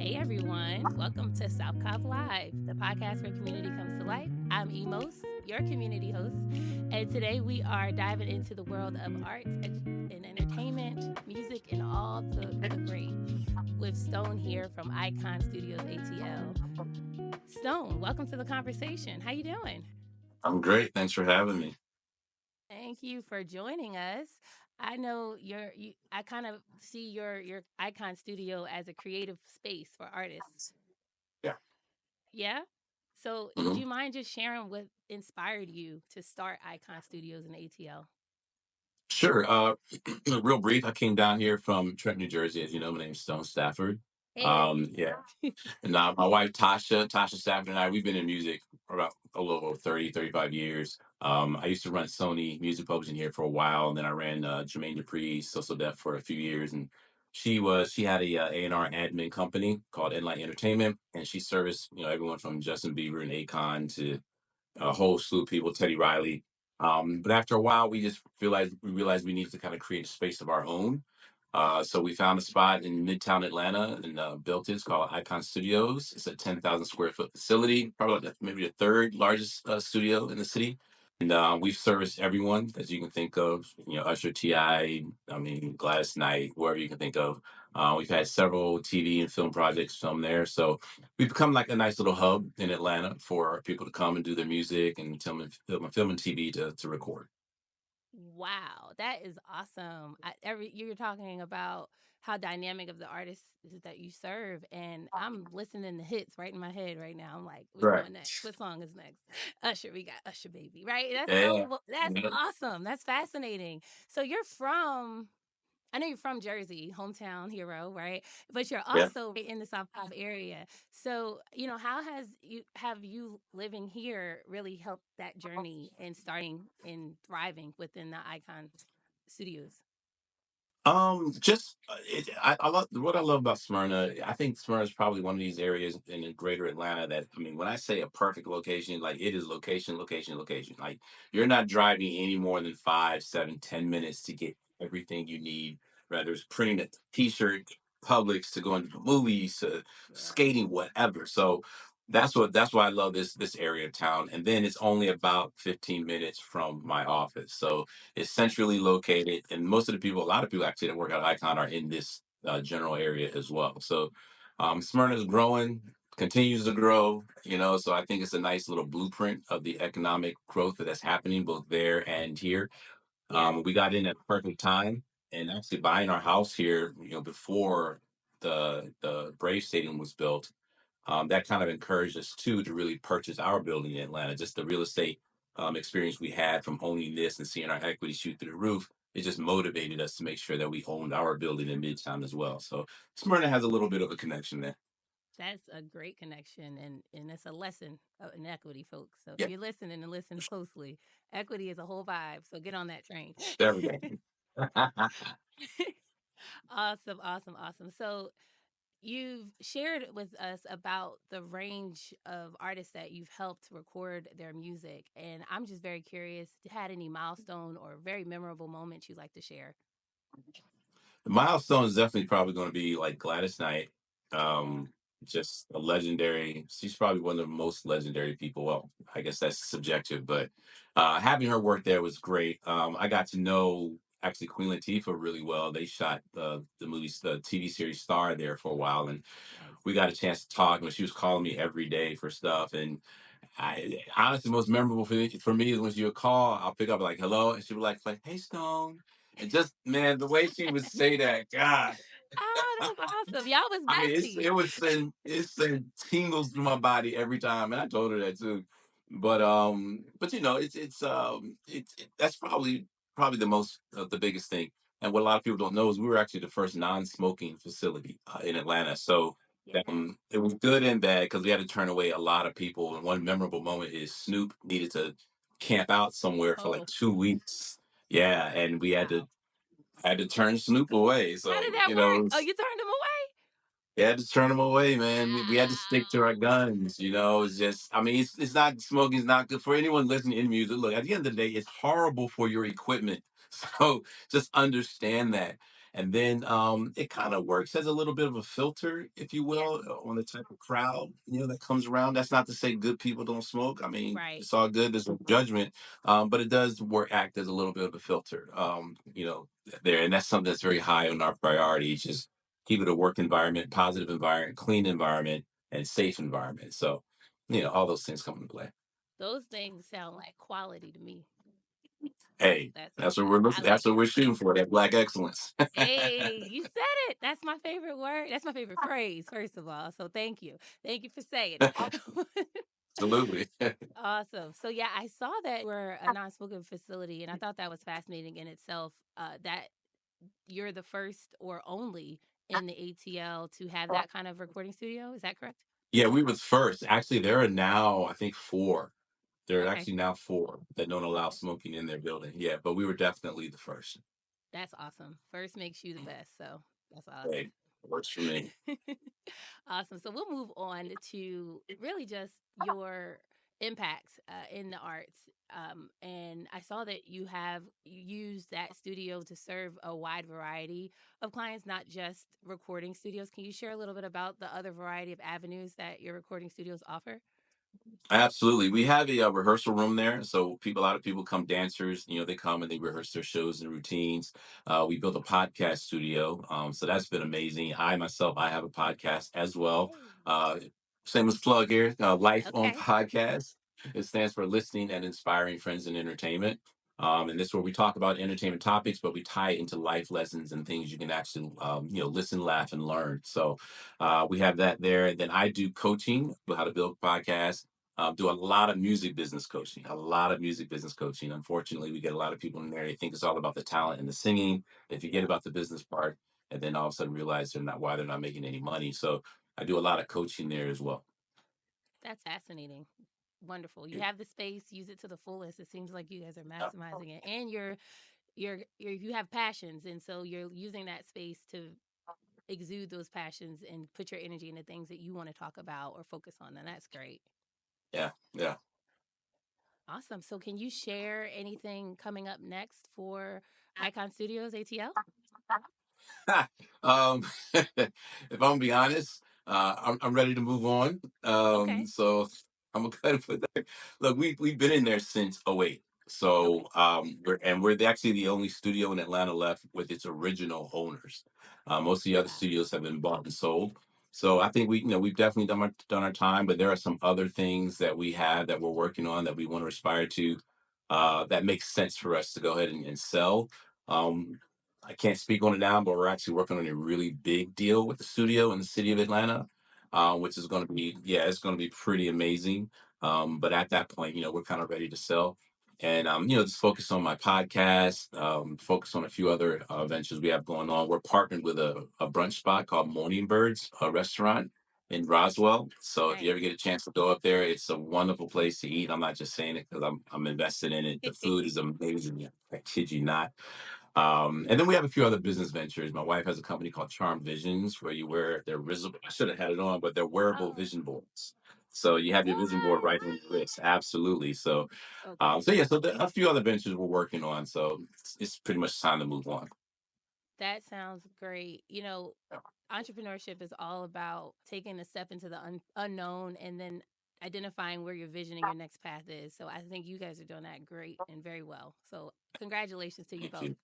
Hey everyone, welcome to South Cobb Live, the podcast where community comes to life. I'm Emos, your community host, and today we are diving into the world of arts and entertainment, music, and all the greats with Stone here from Icon Studios ATL. Stone, welcome to the conversation. How you doing? I'm great. Thanks for having me. Thank you for joining us. I know I kind of see your Icon Studio as a creative space for artists. Yeah. Yeah. So, would hmm you mind just sharing what inspired you to start Icon Studios in ATL? Sure. Real brief. I came down here from Trenton, New Jersey. As you know, my name's Stone Stafford. Hey. Yeah. And my wife, Tasha Stafford, and I, we've been in music for about a little over 30, 35 years. I used to run Sony Music Publishing here for a while, and then I ran Jermaine Dupri's So Def for a few years. And she had a A&R admin company called Enlight Entertainment, and she serviced everyone from Justin Bieber and Akon to a whole slew of people, Teddy Riley. But after a while, we realized we needed to kind of create a space of our own. So we found a spot in Midtown Atlanta and built it. It's called Icon Studios. It's a 10,000 square foot facility, probably like maybe the third largest studio in the city. And we've serviced everyone that you can think of, Usher, I mean, Gladys Knight, whoever you can think of. We've had several TV and film projects filmed there. So we've become like a nice little hub in Atlanta for people to come and do their music and film and TV to record. Wow, that is awesome. You're talking about how dynamic of the artists that you serve, and I'm listening to hits right in my head right now. I'm like, which Right. one next? What song is next? Usher, we got Usher, baby, right? Yeah. That's Yeah. awesome. That's fascinating. So you're from I know you're from Jersey, hometown hero, right? But you're Yeah. also in the South Cobb area. So, how have you living here really helped that journey and starting and thriving within the Icon Studios? Just I love what I love about Smyrna. I think Smyrna is probably one of these areas in the greater Atlanta that, I mean, when I say a perfect location, like it is location, location, location. Like you're not driving any more than 5, 7, 10 minutes to get everything you need, whether it's printing a t-shirt, Publix, to going to the movies, to Yeah. skating, whatever. So that's why I love this area of town. And then it's only about 15 minutes from my office. So it's centrally located, and a lot of people actually that work at Icon are in this general area as well. So Smyrna is growing, continues to grow, so I think it's a nice little blueprint of the economic growth that's happening both there and here. Yeah. We got in at the perfect time, and actually buying our house here, before the Brave Stadium was built. That kind of encouraged us too to really purchase our building in Atlanta. Just the real estate experience we had from owning this and seeing our equity shoot through the roof, it just motivated us to make sure that we owned our building in Midtown as well. So Smyrna has a little bit of a connection there. That's a great connection, and it's a lesson in equity, folks. So if Yeah, you're listening and listen closely, equity is a whole vibe. So get on that train. there we go. Awesome, awesome, awesome. So you've shared with us about the range of artists that you've helped record their music, and I'm just very curious. Had any milestone or very memorable moments you'd like to share? The milestone is definitely probably going to be like Gladys Knight. Yeah, Um, just a legendary. She's probably one of the most legendary people. Well, I guess that's subjective, but having her work there was great. I got to know actually Queen Latifah really well. They shot the TV series Star there for a while, and nice. we got a chance to talk. And she was calling me every day for stuff, and I honestly most memorable for me is when she would call, I'll pick up like hello, and she would like hey Stone, and just man the way she would say that, God, Oh, that's awesome. Y'all was I mean besties. it send tingles through my body every time, and I told her that too. But that's probably the biggest thing. And what a lot of people don't know is we were actually the first non-smoking facility in Atlanta. So Yeah. it was good and bad because we had to turn away a lot of people. And one memorable moment is Snoop needed to camp out somewhere for like Oh, 2 weeks. Yeah, and we wow. had to turn Snoop away. How So did that work? Oh, you turned him away? we had to turn him away, man. We had to stick to our Wow. guns. It's just, I mean, it's not smoking is not good for anyone listening in music. Look, at the end of the day, it's horrible for your equipment. So just understand that. And then it kind of works as a little bit of a filter, if you Yeah. will, on the type of crowd that comes around. That's not to say good people don't smoke. I mean, Right. it's all good. There's no judgment, but it does work act as a little bit of a filter. There, and that's something that's very high on our priorities. Just keep it a work environment, positive environment, clean environment, and safe environment. So, all those things come into play. Those things sound like quality to me. Hey, That's that's what we're I looking. That's like what it. we're shooting for. That black excellence. Hey, you said it. That's my favorite word. That's my favorite phrase, first of all. So thank you. Thank you for saying it. Absolutely. Awesome. So yeah, I saw that we're a non-smoking facility, and I thought that was fascinating in itself. That you're the first or only in the ATL to have that kind of recording studio. Is that correct? Yeah, we were the first. Actually, there are now, I think, four. There are Okay. actually now four that don't allow Okay. smoking in their building. Yeah, but we were definitely the first. That's awesome. First makes you the best. So that's Hey, works for me. awesome. Awesome. So we'll move on to really just your impact in the arts. And I saw that you used that studio to serve a wide variety of clients, not just recording studios. Can you share a little bit about the other variety of avenues that your recording studios offer? Absolutely. We have a rehearsal room there. So a lot of people come dancers, they come and they rehearse their shows and routines. We built a podcast studio. So that's been amazing. I have a podcast as well. Hey. Uh, Shameless plug here, Life on Okay. Podcast. It stands for Listening and Inspiring Friends in Entertainment. And this is where we talk about entertainment topics, but we tie it into life lessons and things you can actually, listen, laugh, and learn. So we have that there. And then I do coaching, how to build podcasts, do a lot of music business coaching, a lot of music business coaching. Unfortunately, we get a lot of people in there. They think it's all about the talent and the singing. They forget about the business part, and then all of a sudden realize they're not making any money. So I do a lot of coaching there as well. That's fascinating. Wonderful. You have the space, use it to the fullest. It seems like you guys are maximizing it. And you have passions, and so you're using that space to exude those passions and put your energy into things that you want to talk about or focus on. And that's great. Yeah, yeah. Awesome. So can you share anything coming up next for Icon Studios ATL? um, if I'm gonna be honest, I'm ready to move on. Okay. So I'm gonna kind of put that. Look, we've been in there since '08. Okay. So we're actually the only studio in Atlanta left with its original owners. Most of the other Wow. studios have been bought and sold. So I think we've definitely done our time, but there are some other things that we have that we're working on that we want to aspire to, that makes sense for us to go ahead and sell. Um, I can't speak on it now, but we're actually working on a really big deal with the studio in the city of Atlanta, which is going to be, yeah, it's going to be pretty amazing. But at that point, we're kind of ready to sell. And, just focus on my podcast, focus on a few other ventures we have going on. We're partnered with a brunch spot called Morning Birds, a restaurant in Roswell. So if you ever Nice. get a chance to go up there, it's a wonderful place to eat. I'm not just saying it because I'm invested in it. The food is amazing. I kid you not. And then we have a few other business ventures. My wife has a company called Charm Visions, where you wear their visible. I should have had it on, but they're wearable Oh, vision boards. So you have your vision board what? right on your wrist. Absolutely. So, Okay. a few other ventures we're working on. So it's pretty much time to move on. That sounds great. Entrepreneurship is all about taking a step into the unknown and then identifying where your vision and your next path is. So I think you guys are doing that great and very well. So congratulations to you Thank both. you.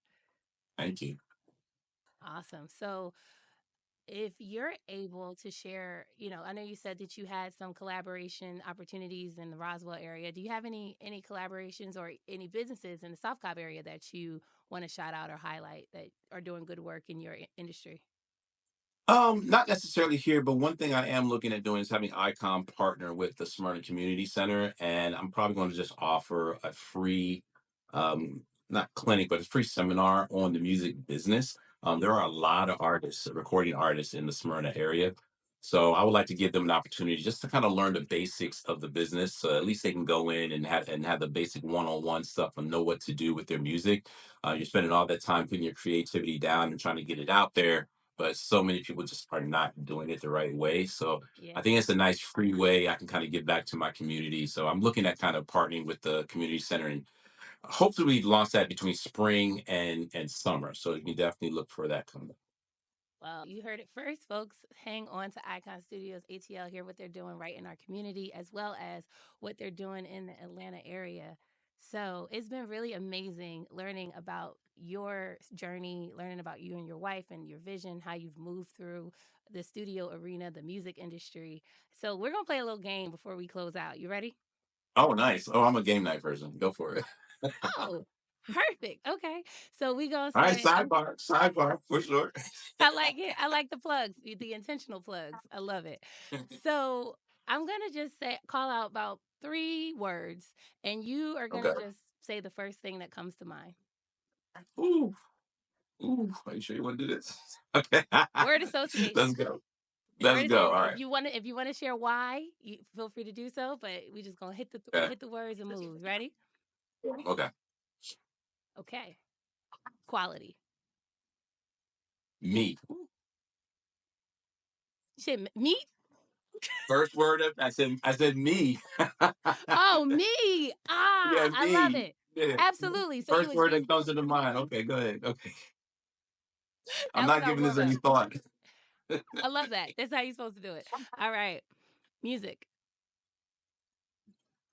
Thank you. Awesome. So if you're able to share, I know you said that you had some collaboration opportunities in the Roswell area. Do you have any collaborations or any businesses in the South Cobb area that you want to shout out or highlight that are doing good work in your industry? Not necessarily here, but one thing I am looking at doing is having Icon partner with the Smyrna Community Center, and I'm probably going to just offer a free, not clinic, but a free seminar on the music business. There are a lot of artists, recording artists in the Smyrna area, so I would like to give them an opportunity just to kind of learn the basics of the business, so at least they can go in and have the basic one-on-one stuff and know what to do with their music. You're spending all that time putting your creativity down and trying to get it out there, but so many people just are not doing it the right way. So I Yeah. think it's a nice free way I can kind of give back to my community. So I'm looking at kind of partnering with the community center and Hopefully, we launch that between spring and summer. So you can definitely look for that coming up. Well, you heard it first, folks. Hang on to Icon Studios ATL, hear what they're doing right in our community, as well as what they're doing in the Atlanta area. So it's been really amazing learning about your journey, learning about you and your wife and your vision, how you've moved through the studio arena, the music industry. So we're going to play a little game before we close out. You ready? Oh, nice. Oh, I'm a game night person. Go for it. Oh, perfect. Okay. So we going to All right, say, sidebar for sure. I like it. I like the plugs, the intentional plugs. I love it. So I'm going to just say, call out about 3 words, and you are going Okay. to just say the first thing that comes to mind. Ooh, ooh. Are you sure you want to do this? Okay. Word Let's association. go. Word Let's go. association. All If right. you want to, if you want to share why, you feel free to do so. But we just gonna Okay. hit the words and move. Ready? Okay. Okay. Quality. Me. Shit, meat. First word I said me. Oh, me. Ah, Yeah, I love me. it. Yeah. Absolutely. So you First word exist. that comes into mind. Okay, go ahead. Okay. I'm That was not our giving this warm up. any thought. I love that. That's how you're supposed to do it. All right. Music.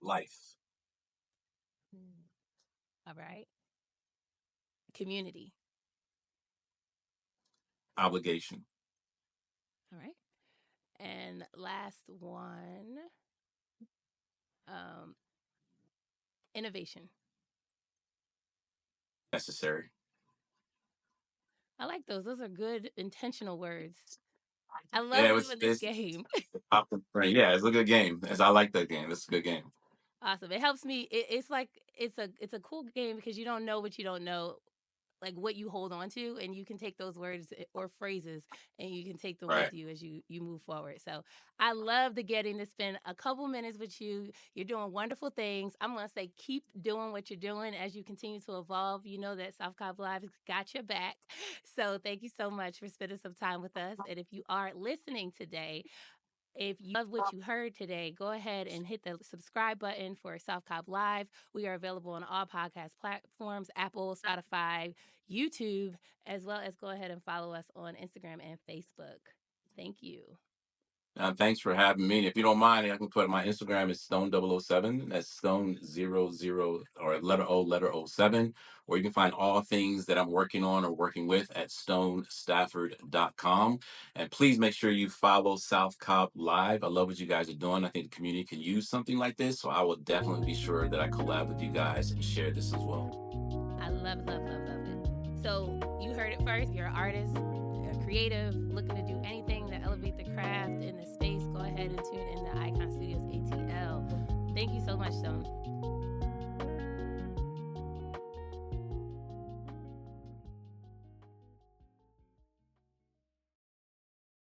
Life. All right. Community. Obligation. All right. And last one, um, innovation. Necessary. I like those. Those are good intentional words. I Yeah, love doing this it's game. off the brain. Yeah, it's a good game. As I like that game. It's a good game. Awesome. It helps me. It's like it's a cool game because you don't know what you don't know, like what you hold on to, and you can take those words or phrases and you can take them Right. with you as you move forward. So I love the getting to spend a couple minutes with you. You're doing wonderful things. I'm gonna say keep doing what you're doing as you continue to evolve. You know that South Cobb Live has got your back. So thank you so much for spending some time with us. And if you are listening today, if you love what you heard today, go ahead and hit the subscribe button for South Cobb Live. We are available on all podcast platforms, Apple, Spotify, YouTube, as well as go ahead and follow us on Instagram and Facebook. Thank you. Thanks for having me. And if you don't mind, I can put my Instagram is stone007. That's stone00 or letter O 7. Or you can find all things that I'm working on or working with at stonestafford.com. And please make sure you follow South Cobb Live. I love what you guys are doing. I think the community can use something like this. So I will definitely be sure that I collab with you guys and share this as well. I love, love, love, love it. So you heard it first. If you're an artist, you're a creative, looking to do anything to elevate the craft in the space, go ahead and tune in to Icon Studios ATL. Thank you so much, Stone.